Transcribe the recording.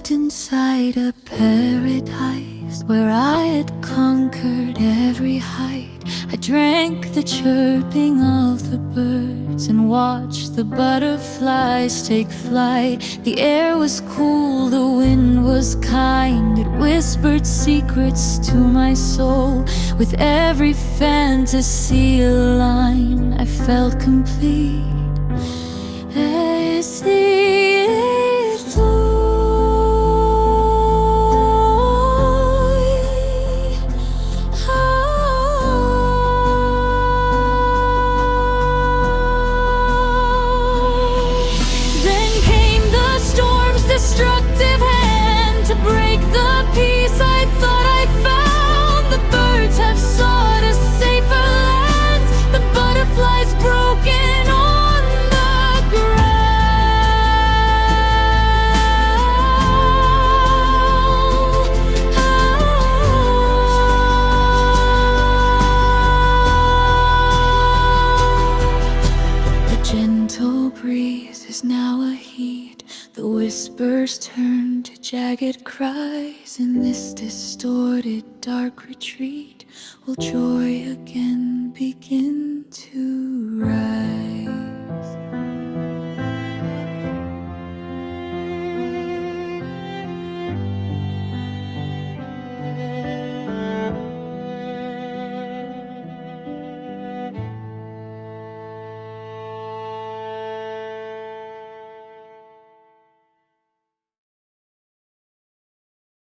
stepped inside a paradise where I had conquered every height. I drank the chirping of the birds and watched the butterflies take flight. The air was cool, the wind was kind. It whispered secrets to my soul. With every fantasy aligned, I felt complete. As destructive hand to break the peace I thought I found. The birds have sought a safer land. The butterflies broken on the ground. The gentle breeze is now a heat. The whispers turn to jagged cries. In this distorted, dark retreat, will joy again begin to rise?